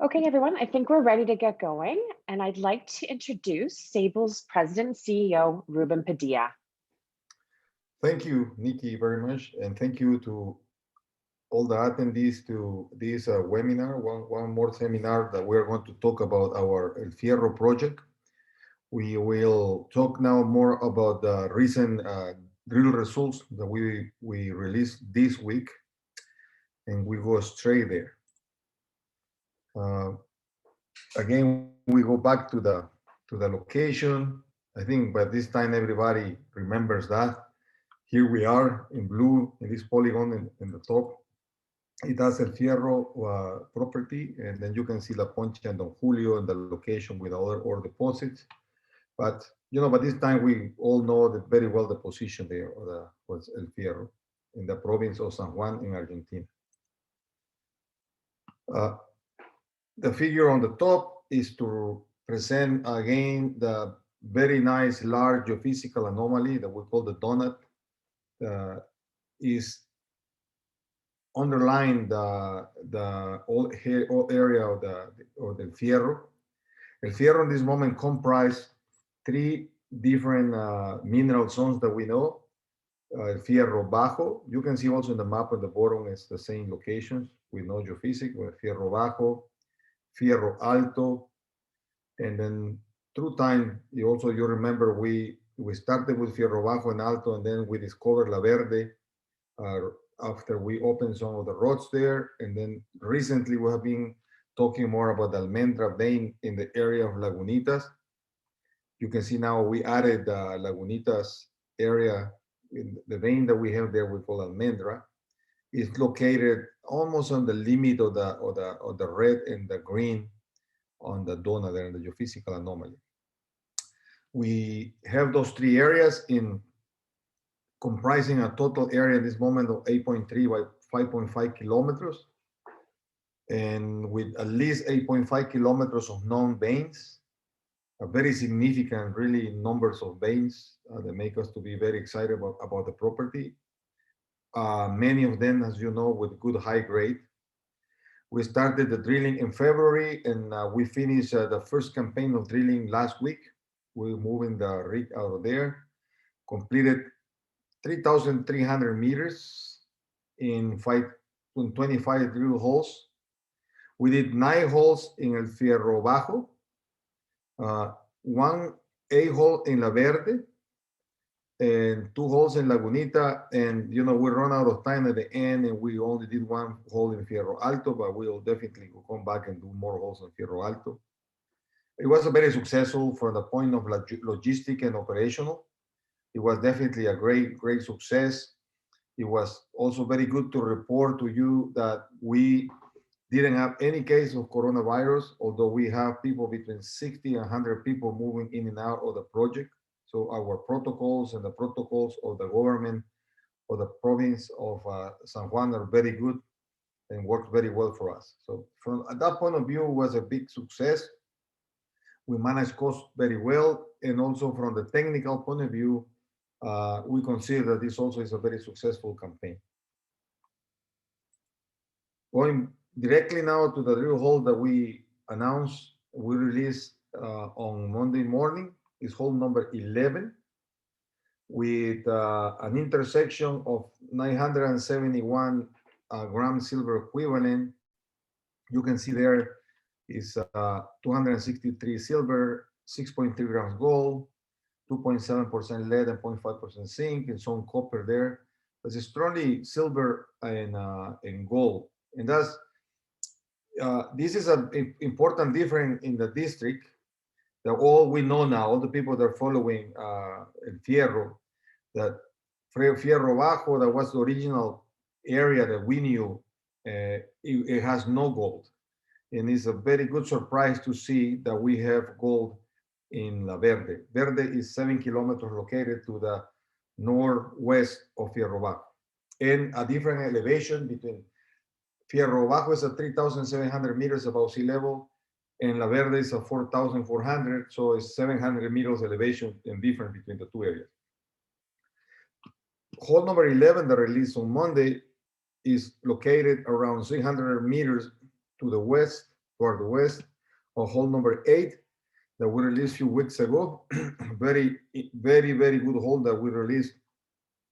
Okay, everyone, I think we're ready to get going. And I'd like to introduce Sable's President and CEO, Ruben Padilla. Thank you, Nikki, very much. And thank you to all the attendees to this webinar, one more seminar that we're going to talk about our El Fierro project. We will talk now more about the recent drill results that we released this week, and we go straight there. Uh, Again, we go back to the location. I think by this time everybody remembers that. Here we are in blue in this polygon in the top. It has El Fierro property, and then you can see La Poncha and Don Julio and the location with other ore deposits. But by this time we all know that very well the position there was El Fierro in the province of San Juan in Argentina. The figure on the top is to present again the very nice large geophysical anomaly that we call the donut. Is underline the whole area of the El Fierro. El Fierro in this moment comprise three different mineral zones that we know. El Fierro Bajo, you can see also in the map at the bottom, it's the same locations with no geophysics, with Fierro Bajo, Fierro Alto, and then through time, you remember we started with Fierro Bajo and Alto, and then we discovered La Verde after we opened some of the roads there. And then recently we have been talking more about the Almendra vein in the area of Lagunitas. You can see now we added the Lagunitas area. In the vein that we have there, we call Almendra. It's located almost on the limit of the red and the green on the donut there in the geophysical anomaly. We have those three areas in comprising a total area at this moment of 8.3 by 5.5 kilometers, and with at least 8.5 kilometers of known veins, a very significant, really, numbers of veins that make us to be very excited about the property. Many of them, as you know, with good high grade. We started the drilling in February, and we finished the first campaign of drilling last week. We're moving the rig out of there, completed 3,300 meters in 25 drill holes. We did 9 holes in El Fierro Bajo, 1 A-hole in La Verde, and 2 holes in Lagunita. And we run out of time at the end, and we only did 1 hole in Fierro Alto, but we'll definitely come back and do more holes in Fierro Alto. It was a very successful from the point of logistic and operational. It was definitely a great success. It was also very good to report to you that we didn't have any case of coronavirus, although we have people between 60 and 100 people moving in and out of the project. So our protocols and the protocols of the government or the province of San Juan are very good and worked very well for us. So from that point of view, it was a big success. We managed costs very well, and also from the technical point of view, we consider that this also is a very successful campaign. Going directly now to the drill hole that we announced, we released on Monday morning, is hole number 11, with an intersection of 971 gram silver equivalent. You can see there is 263 silver, 6.3 grams gold, 2.7% lead and 0.5% zinc, and some copper there. There's strongly silver and gold. And that's this is an important difference in the district that all we know now, all the people that are following El Fierro, that Fierro Bajo, that was the original area that we knew, it has no gold. And it's a very good surprise to see that we have gold in La Verde. Verde is 7 kilometers located to the northwest of Fierro Bajo, and a different elevation between Fierro Bajo is at 3,700 meters above sea level, and La Verde is at 4,400, so it's 700 meters elevation and difference between the two areas. Hole number 11 that released on Monday is located around 300 meters to the west toward the west. On hole number 8 that we released a few weeks ago, very good hole that we released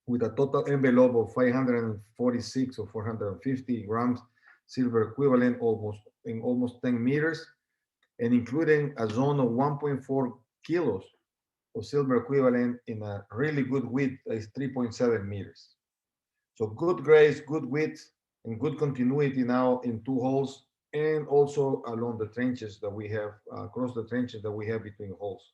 with a total envelope of 546 or 450 grams silver equivalent, almost 10 meters, and including a zone of 1.4 kilos of silver equivalent in a really good width, is 3.7 meters. So good grades, good width, and good continuity now in 2 holes, and also along the trenches that we have, across the trenches that we have between holes.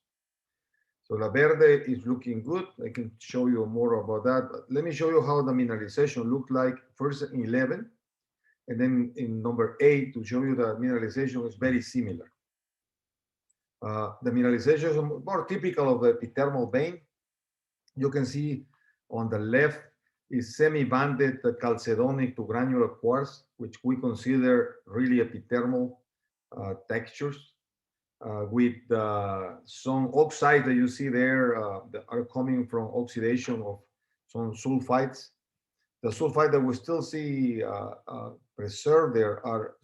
So La Verde is looking good. I can show you more about that. Let me show you how the mineralization looked like first in 11, and then in number 8 to show you the mineralization is very similar. The mineralization is more typical of the epithermal vein. You can see on the left is semi-banded chalcedonic to granular quartz, which we consider really epithermal textures, with some oxides that you see there that are coming from oxidation of some sulfides. The sulfide that we still see preserved there are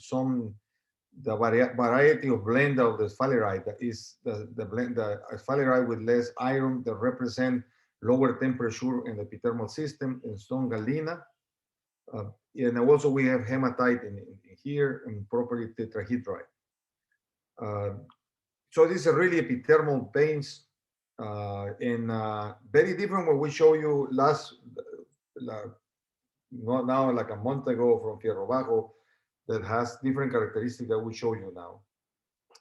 the variety of blend of the sphalerite, that is the blend, the sphalerite with less iron that represent lower temperature in the epithermal system, and stone galena. And also we have hematite in here, and properly tetrahedrite. So these are really epithermal veins, and very different what we show you now like a month ago from Fierro Bajo, that has different characteristics that we show you now.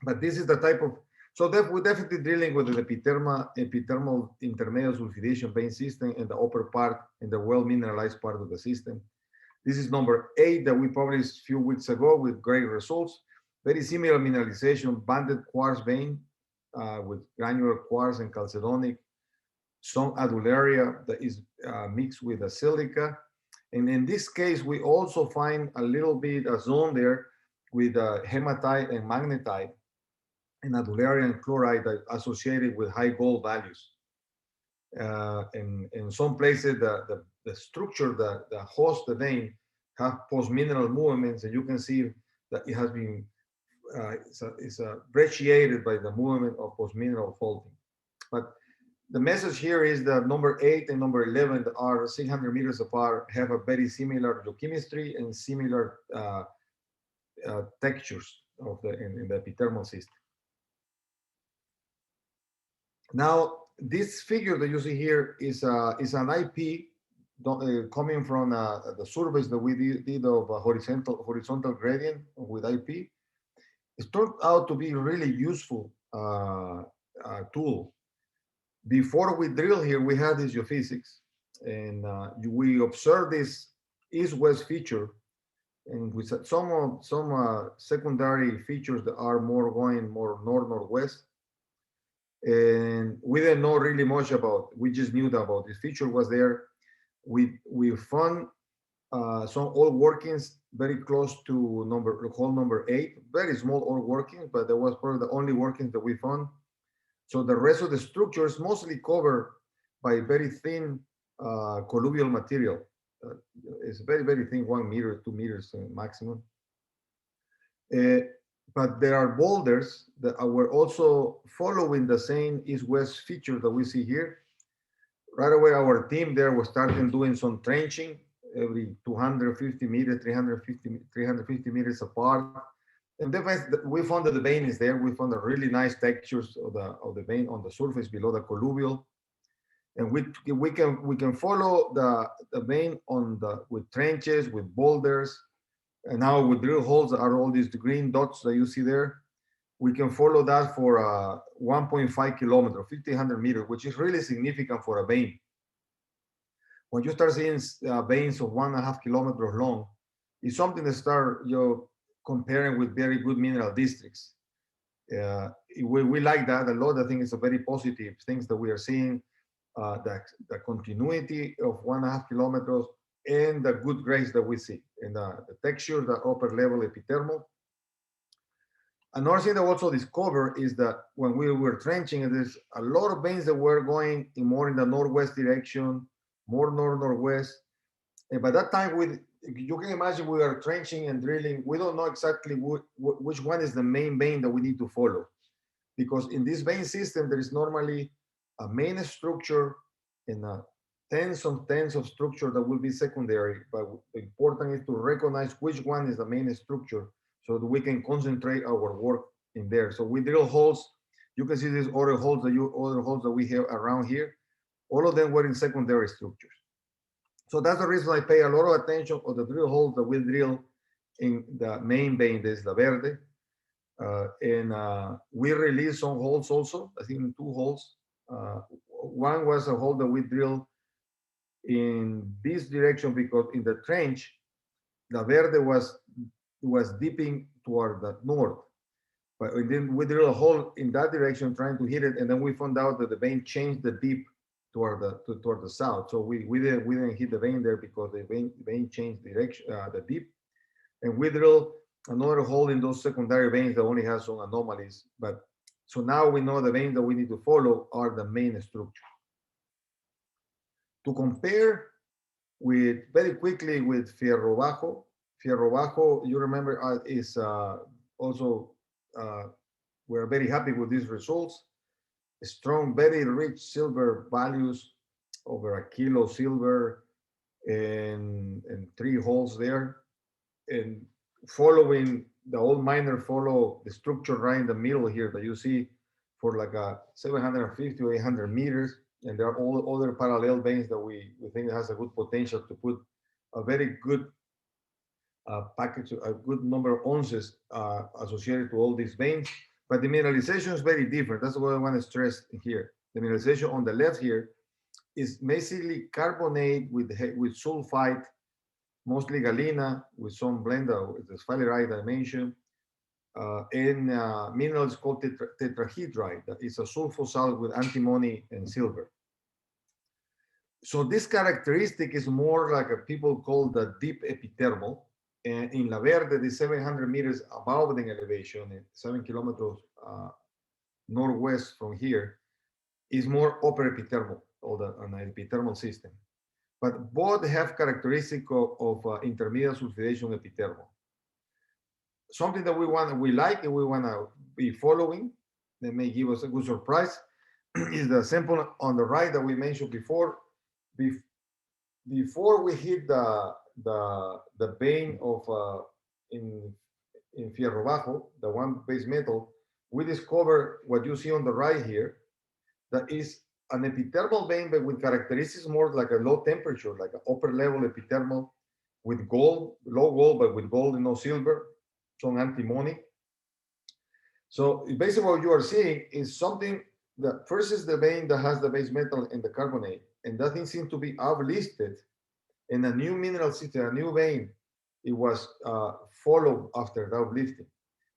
But this is the type of, so that we're definitely dealing with the epithermal intermediate sulfidation vein system in the upper part, in the well mineralized part of the system. This is number 8 that we published a few weeks ago with great results. Very similar mineralization, banded quartz vein with granular quartz and chalcedonic, some adularia that is mixed with the silica. And in this case, we also find a little bit a zone there with hematite and magnetite and adularia and chloride that associated with high gold values. In some places, the structure, the host, the vein, have post-mineral movements, and you can see that it has been it's brecciated by the movement of post-mineral faulting. But the message here is that number 8 and number 11 are 600 meters apart, have a very similar geochemistry and similar textures of in the epithermal system. Now, this figure that you see here is an IP coming from the surveys that we did of a horizontal gradient with IP. It turned out to be a really useful tool. Before we drill here, we had this geophysics, and we observed this east-west feature, and with some secondary features that are going more north-northwest. And we didn't know really much about. We just knew that about this feature was there. We found some old workings very close to hole number 8. Very small old workings, but that was probably the only workings that we found. So the rest of the structure is mostly covered by very thin colluvial material. It's very, very thin, 1 meter, 2 meters maximum. But there are boulders that were also following the same east-west feature that we see here. Right away, our team there was starting doing some trenching every 250 meters, 350 meters apart. And we found that the vein is there. We found the really nice textures of the vein on the surface below the colluvial, and we can follow the vein with trenches, with boulders, and now with drill holes are all these green dots that you see there. We can follow that for 1.5 kilometers, 1,500 meters, which is really significant for a vein. When you start seeing veins of 1.5 kilometers long, it's something that start comparing with very good mineral districts. We like that a lot. I think it's a very positive things that we are seeing, the continuity of 1.5 kilometers and the good grades that we see, and the texture, the upper level epithermal. Another thing that we also discovered is that when we were trenching, there's a lot of veins that were going more in the northwest direction, more north-northwest, And by that time, you can imagine we are trenching and drilling. We don't know exactly which one is the main vein that we need to follow. Because in this vein system, there is normally a main structure and tens of structure that will be secondary. But the important is to recognize which one is the main structure so that we can concentrate our work in there. So we drill holes. You can see these other holes that we have around here. All of them were in secondary structures. So that's the reason I pay a lot of attention on the drill holes that we drill in the main vein, this La Verde. And we released some holes also, I think 2 holes. One was a hole that we drilled in this direction because in the trench, La Verde was dipping toward the north. But then we drilled a hole in that direction trying to hit it, and then we found out that the vein changed the dip toward the south. So we didn't hit the vein there because the vein changed direction, the dip, and we drilled another hole in those secondary veins that only has some anomalies. But so now we know the veins that we need to follow are the main structure. To compare with very quickly with Fierro Bajo. Fierro Bajo, you remember, is also we're very happy with these results. Strong, very rich silver values, over a kilo silver, and 3 holes there. And following the old miner follow the structure right in the middle here that you see for like a 750 or 800 meters. And there are all other parallel veins that we think has a good potential to put a very good package, a good number of ounces associated to all these veins. But the mineralization is very different. That's what I want to stress here. The mineralization on the left here is basically carbonate with sulfite, mostly galena, with some blend of the sphalerite dimension, and minerals called tetrahedrite. That is a sulfur salt with antimony and silver. So this characteristic is more like a people call the deep epithermal. And in La Verde, the 700 meters above the elevation, 7 kilometers northwest from here, is more upper epithermal, or an epithermal system. But both have characteristic of intermediate sulfidation epithermal. Something that we like and we want to be following, that may give us a good surprise, is the sample on the right that we mentioned before. Before we hit the vein of in Fierro Bajo, the one base metal, we discover what you see on the right here, that is an epithermal vein, but with characteristics more like a low temperature, like an upper level epithermal with gold, low gold, but with gold and no silver, some antimony. So basically what you are seeing is something that first is the vein that has the base metal and the carbonate, and that thing seems to be uplisted in a new mineral system, a new vein. It was followed after the uplifting.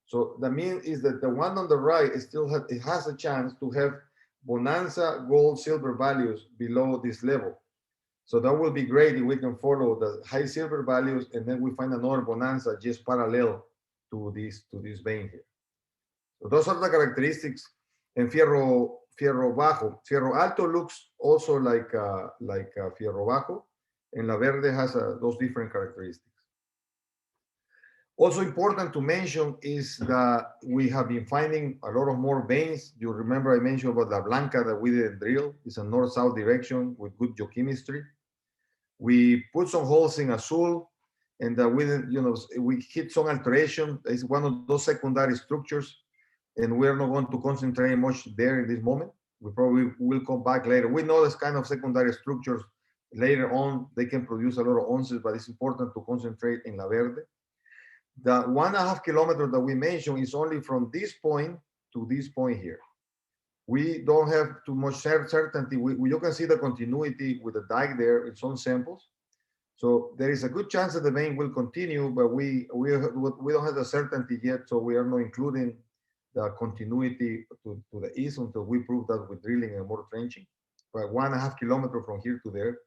So the mean is that the one on the right it has a chance to have bonanza gold silver values below this level. So that will be great if we can follow the high silver values and then we find another bonanza just parallel to this vein here. So those are the characteristics. And Fierro Bajo. Fierro Alto looks also like Fierro Bajo, and La Verde has those different characteristics. Also important to mention is that we have been finding a lot of more veins. You remember I mentioned about La Blanca that we didn't drill. It's a north-south direction with good geochemistry. We put some holes in Azul, and we hit some alteration. It's one of those secondary structures, and we're not going to concentrate much there in this moment. We probably will come back later. We know this kind of secondary structures later on, they can produce a lot of ounces, but it's important to concentrate in La Verde. The 1.5 kilometers that we mentioned is only from this point to this point here. We don't have too much certainty. You can see the continuity with the dike there in some samples. So there is a good chance that the vein will continue, but we don't have the certainty yet, so we are not including the continuity to the east until we prove that with drilling and more trenching. But 1.5 kilometers from here to there.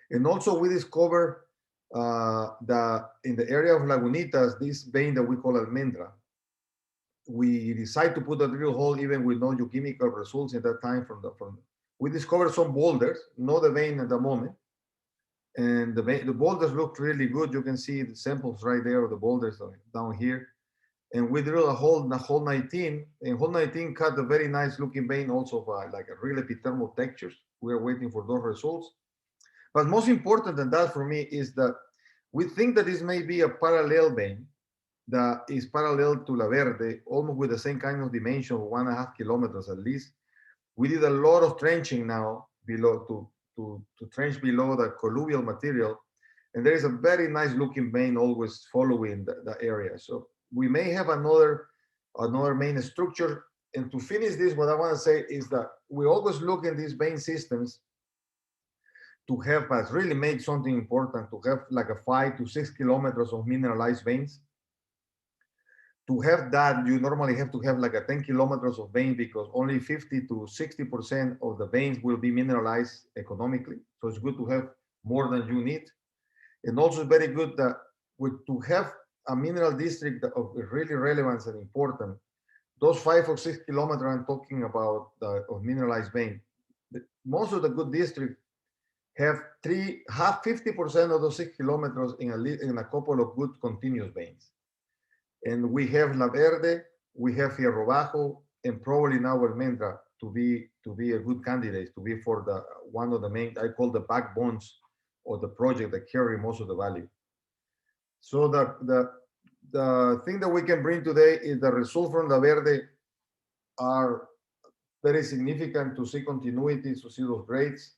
And also we discover in the area of Lagunitas, this vein that we call Almendra. We decide to put a drill hole even with no geochemical results at that time we discovered some boulders, not the vein at the moment. And the boulders look really good. You can see the samples right there of the boulders down here. And we drilled the hole 19, and hole 19 cut a very nice looking vein also by like a real epithermal textures. We are waiting for those results. But most important than that for me is that we think that this may be a parallel vein that is parallel to La Verde, almost with the same kind of dimension of 1.5 kilometers at least. We did a lot of trenching now below to trench below the colluvial material. And there is a very nice looking vein always following the area. So we may have another main structure. And to finish this, what I want to say is that we always look in these vein systems to have us really make something important, to have like a 5 to 6 kilometers of mineralized veins. To have that, you normally have to have like a 10 kilometers of vein because only 50 to 60% of the veins will be mineralized economically. So it's good to have more than you need. And also very good that to have a mineral district of really relevance and important, those 5 or 6 kilometers I'm talking about of mineralized vein, most of the good districts have 50% of those 6 kilometers in a couple of good continuous veins. And we have La Verde, we have Fierro Bajo, and probably now Almendra to be a good candidate, to be for the one of the main, I call the backbones of the project that carry most of the value. So the thing that we can bring today is the results from La Verde are very significant to see continuity, to see those grades.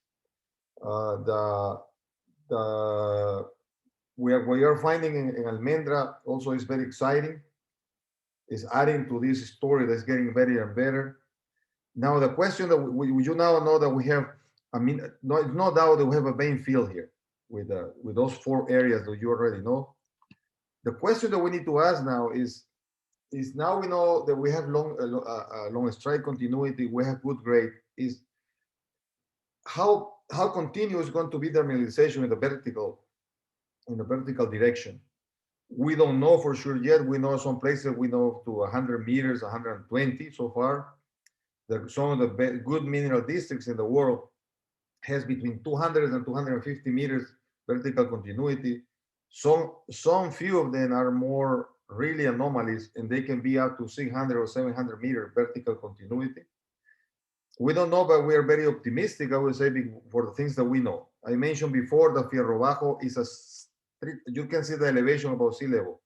We are finding in Almendra also is very exciting. Is adding to this story that's getting better and better. Now the question that you now know that we have, I mean, no doubt that we have a vein field here with those 4 areas that you already know. The question that we need to ask now is now we know that we have long strike continuity, we have good grade. Is how continuous is going to be the mineralization in the vertical direction? We don't know for sure yet. We know some places we know to 100 meters, 120 so far. Some of the good mineral districts in the world has between 200 and 250 meters vertical continuity. Some few of them are more really anomalies, and they can be up to 600 or 700 meter vertical continuity. We don't know, but we are very optimistic, I would say, for the things that we know. I mentioned before that Fierro Bajo is you can see the elevation above sea level.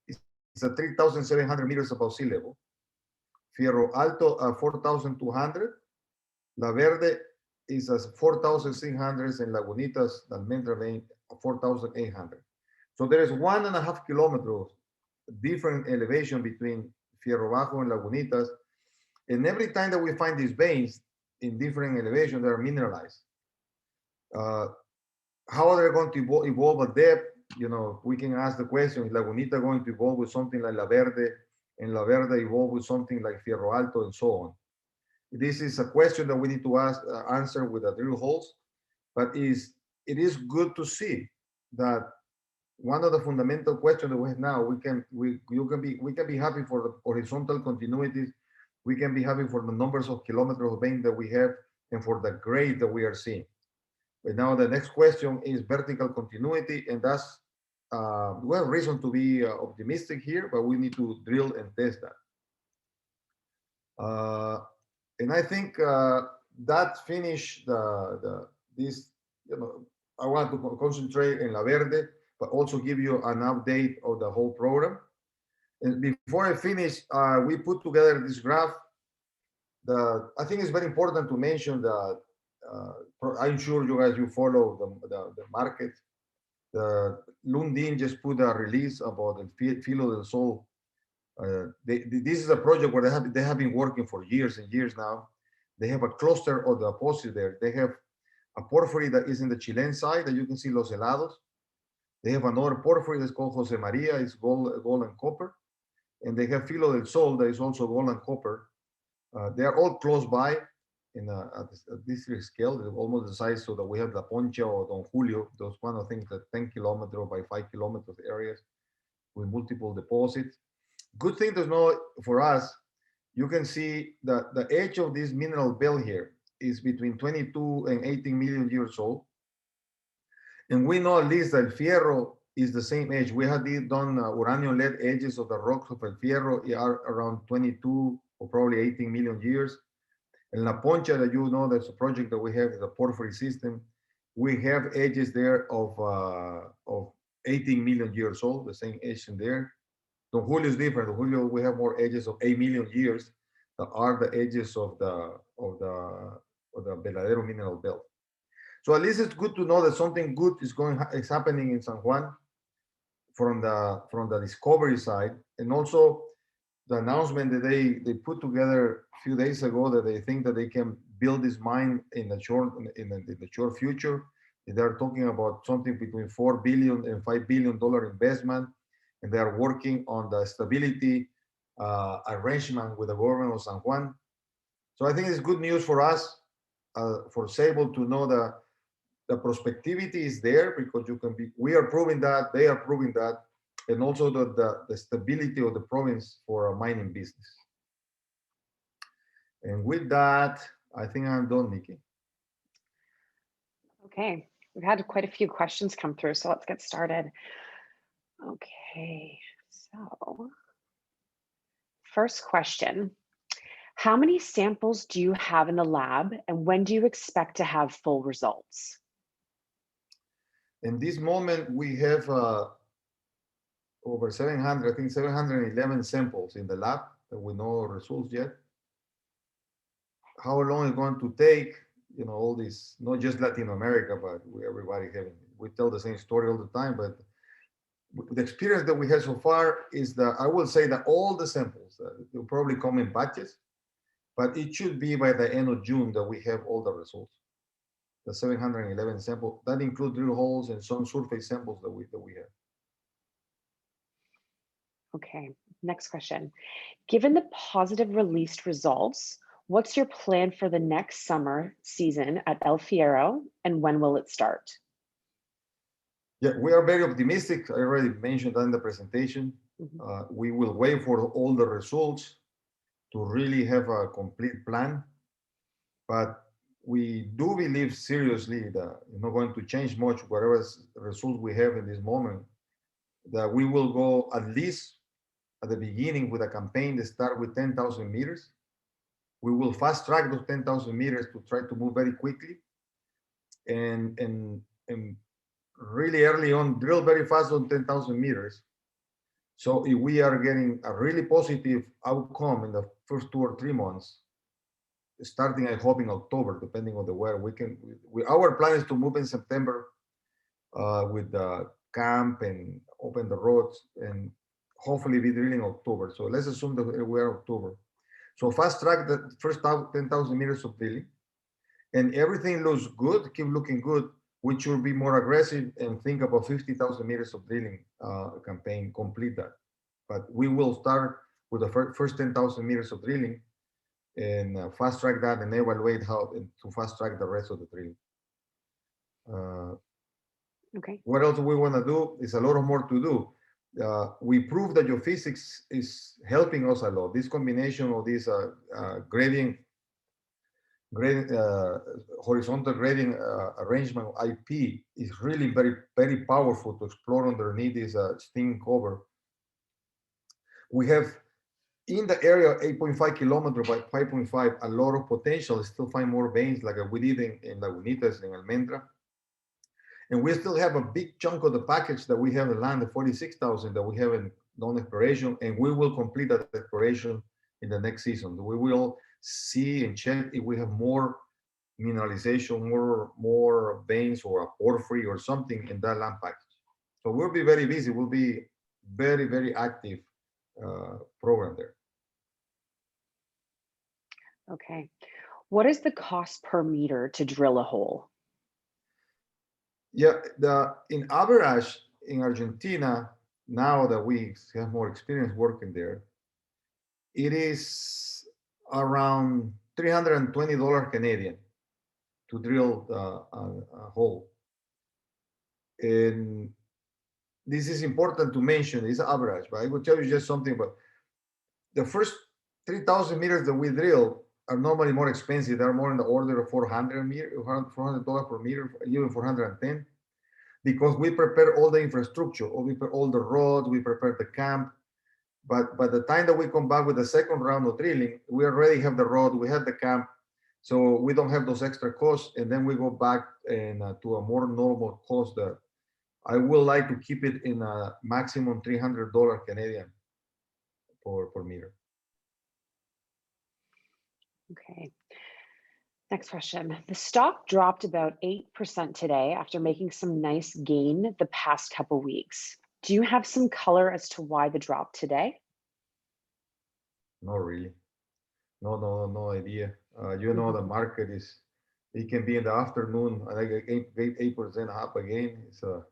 It's a 3,700 meters above sea level. Fierro Alto 4,200. La Verde is 4,600, and Lagunitas, the Almendra vein, 4,800. So there is 1.5 kilometers different elevation between Fierro Bajo and Lagunitas. And every time that we find these veins in different elevations, they are mineralized. How are they going to evolve at depth? You know, we can ask the question, is Lagunita going to evolve with something like La Verde, and La Verde evolve with something like Fierro Alto, and so on? This is a question that we need to answer with the drill holes, but it is good to see that one of the fundamental questions that we have now, we can be happy for the horizontal continuities, we can be happy for the numbers of kilometers of vein that we have, and for the grade that we are seeing. But now the next question is vertical continuity, and that's we have reason to be optimistic here, but we need to drill and test that. And I think that finished this. You know, I want to concentrate in La Verde, but also give you an update of the whole program. And before I finish, we put together this graph. I think it's very important to mention that I'm sure you guys follow the market. The Lundin just put a release about the Filo del Sol. This is a project where they have been working for years and years now. They have a cluster of the deposit there. They have a porphyry that is in the Chilean side that you can see Los Helados. They have another porphyry that's called Jose Maria, it's gold and copper. And they have Filo del Sol that is also gold and copper. They are all close by at district scale. They're almost the size so that we have La Poncha or Don Julio, those kind of things, that 10 kilometer by 5 kilometers areas with multiple deposits. Good thing to know for us, you can see that the age of this mineral belt here is between 22 and 18 million years old. And we know at least that El Fierro is the same age. We had done uranium lead edges of the rocks of El Fierro are around 22 or probably 18 million years. And La Poncha, that you know, that's a project that we have is a porphyry system. We have edges there of 18 million years old, the same age in there. Don Julio is different. Don Julio, we have more edges of 8 million years that are the edges of the Veladero mineral belt. So at least it's good to know that something good is happening in San Juan from the discovery side, and also the announcement that they put together a few days ago that they think that they can build this mine in the short future. They're talking about something between $4 and $5 billion investment, and they are working on the stability arrangement with the government of San Juan. So I think it's good news for us, for Sable, to know that the prospectivity is there, because we are proving that, they are proving that, and also the stability of the province for a mining business. And with that, I think I'm done, Nikki. Okay, we've had quite a few questions come through, so let's get started. Okay, so first question. How many samples do you have in the lab, and when do you expect to have full results? In this moment, we have over 700, I think 711 samples in the lab that we know results yet. How long it's going to take, all this, not just Latin America, but we tell the same story all the time, but the experience that we have so far is that I will say that all the samples will probably come in batches, but it should be by the end of June that we have all the results. The 711 samples, that include drill holes and some surface samples that we have. Okay, next question. Given the positive released results, what's your plan for the next summer season at El Fierro, and when will it start? Yeah, we are very optimistic. I already mentioned that in the presentation. We will wait for all the results to really have a complete plan. But we do believe seriously that it's not going to change much, whatever results we have in this moment, that we will go at least at the beginning with a campaign that start with 10,000 meters. We will fast track those 10,000 meters to try to move very quickly and really early on drill very fast on 10,000 meters. So if we are getting a really positive outcome in the first 2 or 3 months, starting, I hope, in October, depending on the weather, our plan is to move in September with the camp and open the roads and hopefully be drilling in October. So let's assume that we are October. So fast track the first 10,000 meters of drilling, and everything looks good, keep looking good. We should be more aggressive and think about 50,000 meters of drilling campaign, complete that. But we will start with the first 10,000 meters of drilling and fast track that and evaluate how to fast track the rest of the drilling. Okay. What else we want to do? Is a lot more to do. We proved that geophysics is helping us a lot. This combination of this horizontal grading arrangement IP is really very, very powerful to explore underneath this steam cover. We have in the area 8.5 kilometers by 5.5 a lot of potential. Still find more veins like we did in Lagunitas and Almendra. And we still have a big chunk of the package that we have in land, the 46,000 that we have in non-exploration, and we will complete that exploration in the next season. We will see and check if we have more mineralization, more veins or a porphyry or something in that land package. So we'll be very busy. We'll be very, very active program there. Okay. What is the cost per meter to drill a hole? Yeah, in average in Argentina, now that we have more experience working there, it is around $320 Canadian to drill a hole. And this is important to mention, it's average, but I will tell you just something about the first 3,000 meters that we drill are normally more expensive. They're more in the order of $400 per meter, even 410. because we prepare all the infrastructure, or we prepare all the roads, we prepare the camp. But by the time that we come back with the second round of drilling, we already have the road, we have the camp, so we don't have those extra costs, and then we go back and to a more normal cost. That I would like to keep it in a maximum $300 Canadian per meter. Okay. Next question. The stock dropped about 8% today after making some nice gain the past couple weeks. Do you have some color as to why the drop today? Not really. No idea. You know, the market is, it can be in the afternoon, like 8% up again. So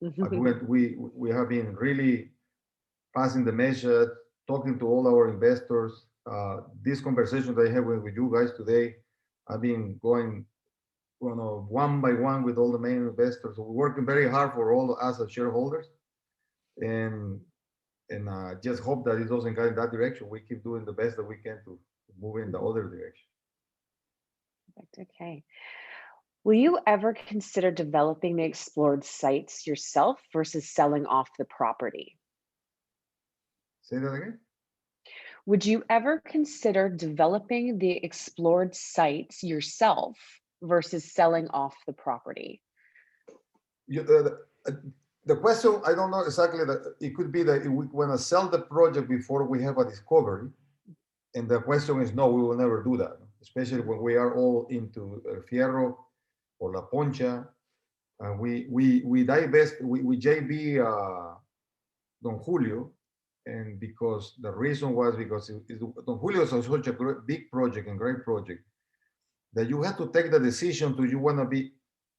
we have been really passing the message, talking to all our investors. These conversations I have with you guys today, I've been going, one by one with all the main investors. So we're working very hard for all us as shareholders, and just hope that it doesn't go in that direction. We keep doing the best that we can to move in the other direction. Perfect. Okay. Will you ever consider developing the explored sites yourself versus selling off the property? Say that again. Would you ever consider developing the explored sites yourself versus selling off the property? You, the question, I don't know exactly. That it could be that we want to sell the project before we have a discovery, and the question is no, we will never do that, especially when we are all into Fierro or La Poncha. We divest, we JV Don Julio, and because the reason was because Don Julio is such a big project and great project that you have to take the decision to you want to be.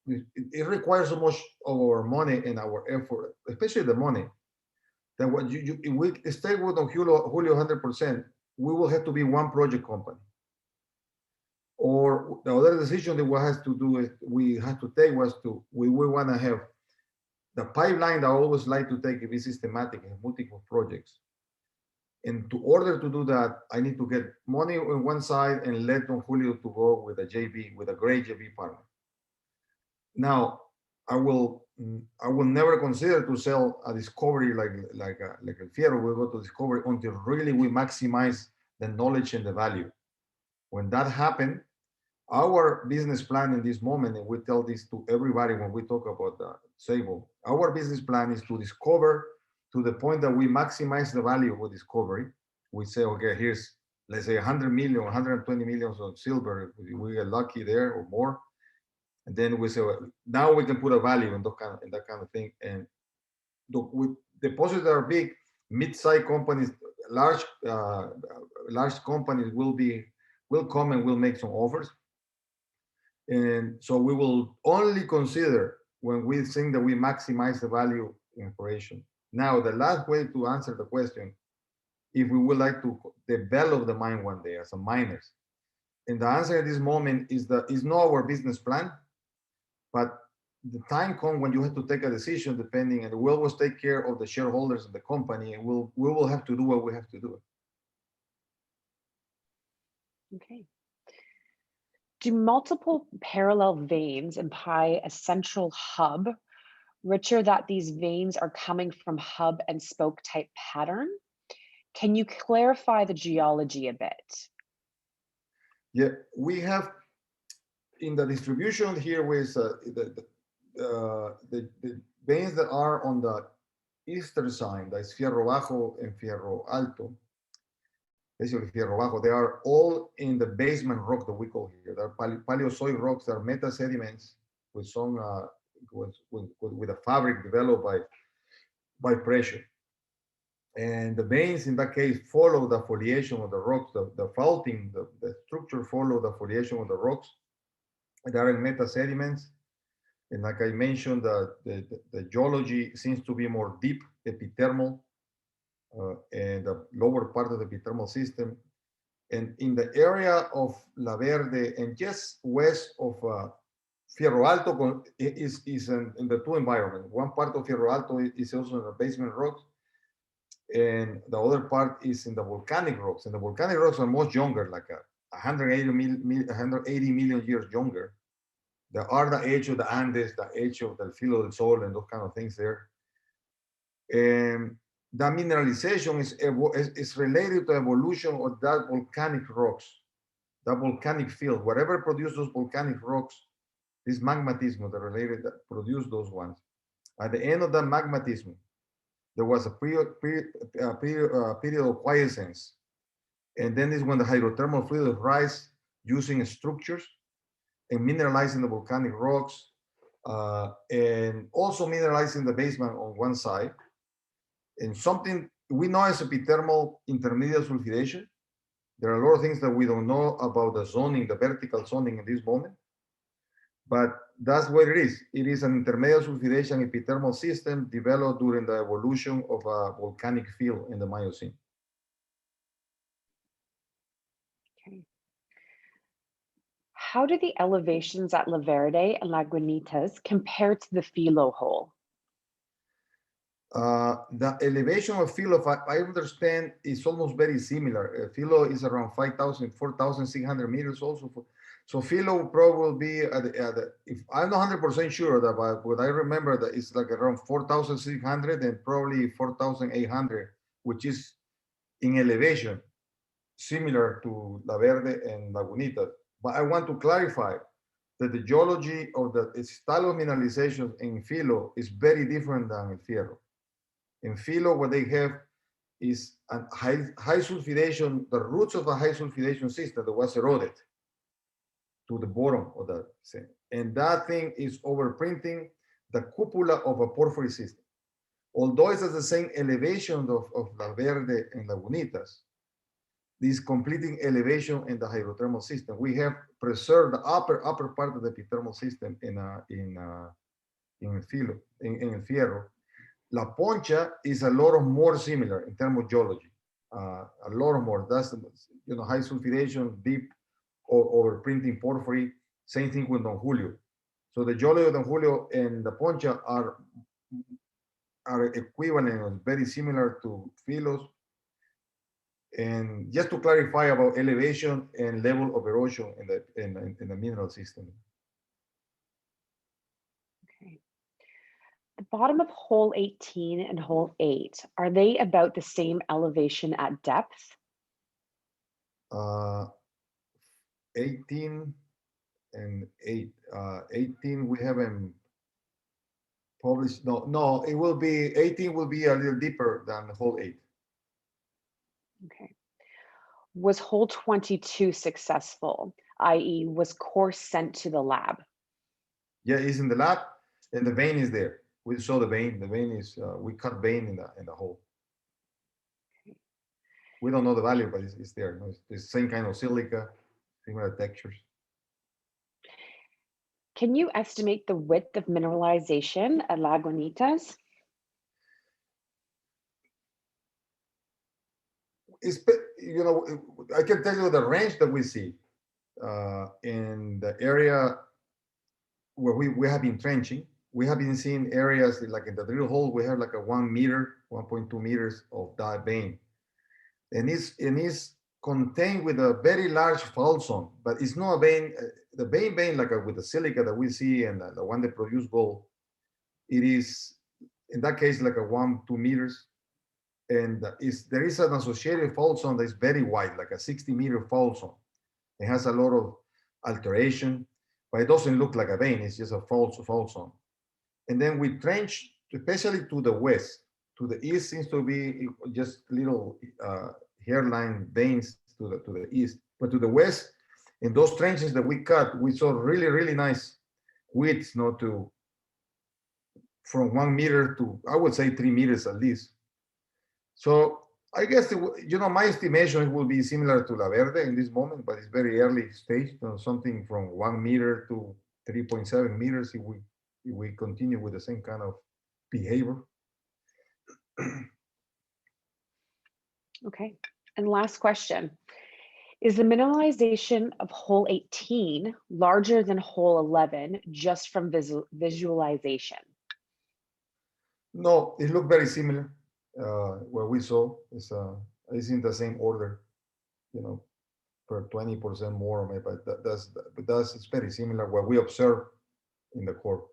It requires so much of our money and our effort, especially the money. That what if we stay with Don Julio 100%, we will have to be one project company. Or the other decision that we have to do is we have to take was to we want to have the pipeline that I always like to take if it's systematic and multiple projects. And to order to do that, I need to get money on one side and let Don Julio to go with a JV, with a great JV partner. Now, I will never consider to sell a discovery like El Fierro. We'll go to discovery until really we maximize the knowledge and the value. When that happens, our business plan in this moment, and we tell this to everybody when we talk about the Sable, our business plan is to discover to the point that we maximize the value of discovery. We say, okay, here's, let's say 100 million, 120 million of silver. We get lucky there or more. And then we say, well, now we can put a value in that kind of thing. And with deposits that are big, mid-sized companies, large companies will come and will make some offers. And so we will only consider when we think that we maximize the value in operation. Now, the last way to answer the question, if we would like to develop the mine one day as a miners, and the answer at this moment is that it's not our business plan, but the time comes when you have to take a decision depending, and we always take care of the shareholders of the company, and we will have to do what we have to do. Okay. Do multiple parallel veins imply a central hub, richer that these veins are coming from hub and spoke type pattern? Can you clarify the geology a bit? Yeah, we have in the distribution here with the veins that are on the eastern side, that's Fierro Bajo and Fierro Alto, basically Fierro Bajo, they are all in the basement rock that we call here. They're Paleozoic rocks, they're meta sediments with some with a fabric developed by pressure. And the veins in that case follow the foliation of the rocks, the faulting, the structure follow the foliation of the rocks. They are in meta sediments. And like I mentioned, the geology seems to be more deep epithermal and the lower part of the epithermal system. And in the area of La Verde and just west of Fierro Alto is in the two environments. One part of Fierro Alto is also in the basement rocks, and the other part is in the volcanic rocks. And the volcanic rocks are much younger, like 180 million years younger There are the edge of the Andes, the edge of the Filo del Sol, and those kind of things there. And the mineralization is related to evolution of that volcanic rocks, that volcanic field. Whatever produced those volcanic rocks, this magmatism that related that produced those ones. At the end of that magmatism, there was a period of quiescence. And then is when the hydrothermal fluid rise using structures and mineralizing the volcanic rocks, and also mineralizing the basement on one side. And something we know as epithermal intermediate sulfidation. There are a lot of things that we don't know about the zoning, the vertical zoning in this moment, but that's what it is. It is an intermediate sulfidation epithermal system developed during the evolution of a volcanic field in the Miocene. Okay. How do the elevations at La Verde and Lagunitas compare to the Filo hole? The elevation of Filo, I understand, is almost very similar. Filo is around 5,000, 4,600 meters also. So Filo probably will be if I'm not 100% sure that, but what I remember that it's like around 4,600 and probably 4,800, which is in elevation, similar to La Verde and Lagunita. But I want to clarify that the geology of the style of mineralization in Filo is very different than in Fierro. In Filo, what they have is a high sulfidation, the roots of a high sulfidation system that was eroded to the bottom of that thing. And that thing is overprinting the cupola of a porphyry system. Although it's at the same elevation of La Verde and Lagunitas, this completing elevation in the hydrothermal system. We have preserved the upper part of the epithermal system in Filo, in Fierro. La Poncha is a lot of more similar in terms of geology. A lot of more. That's high sulfidation, deep overprinting porphyry. Same thing with Don Julio. So the geology of Don Julio and the Poncha are equivalent, very similar to Filos. And just to clarify about elevation and level of erosion in the mineral system. Okay. The bottom of hole 18 and hole 8, are they about the same elevation at depth? 18 and 8. 18 we haven't published. No, it will be 18 will be a little deeper than hole 8. Okay. Was hole 22 successful, i.e. was core sent to the lab? Yeah, it's in the lab and the vein is there. We saw the vein. The vein is we cut vein in the hole. Okay. We don't know the value, but it's there. It's the same kind of silica, similar textures. Can you estimate the width of mineralization at Lagunitas? I can tell you the range that we see in the area where we have been trenching. We have been seeing areas like in the drill hole, we have like a 1 meter, 1.2 meters of that vein. And it's contained with a very large fault zone, but it's not a vein, the vein like with the silica that we see and the one that produce gold, it is, in that case, like a 1-2 meters. And there is an associated fault zone that is very wide, like a 60-meter fault zone. It has a lot of alteration, but it doesn't look like a vein, it's just a fault zone. And then we trench, especially to the west. To the east seems to be just little hairline veins to the east. But to the west, in those trenches that we cut, we saw really, really nice widths, from 1 meter to, I would say, 3 meters at least. So I guess, my estimation will be similar to La Verde in this moment, but it's very early stage, something from 1 meter to 3.7 meters if we continue with the same kind of behavior. Okay, and last question. Is the mineralization of hole 18 larger than hole 11 just from visualization? No, it looked very similar. What we saw is in the same order, per 20% more, but it's very similar what we observed in the core.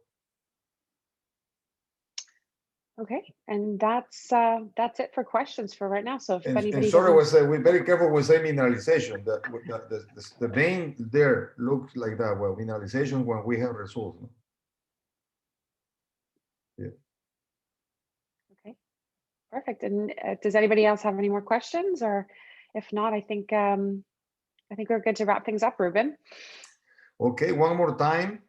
Okay, and that's it for questions for right now. So if And anybody sorry, doesn't, we're very careful when say mineralization. The vein there looks like that. Well, mineralization when we have results. No? Yeah. okay, perfect. And does anybody else have any more questions? Or if not, I think we're good to wrap things up, Ruben. Okay, one more time.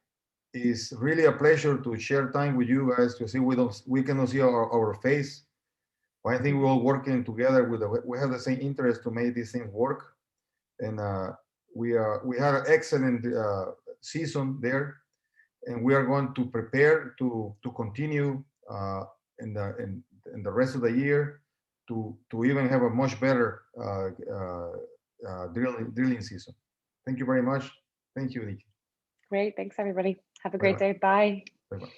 It's really a pleasure to share time with you guys to see we cannot see our face. But I think we're all working together we have the same interest to make these things work. And we had an excellent season there, and we are going to prepare to continue in the rest of the year to even have a much better drilling season. Thank you very much. Thank you, Nikki. Great, thanks everybody. Have a Bye great bye. day. Bye. Bye bye.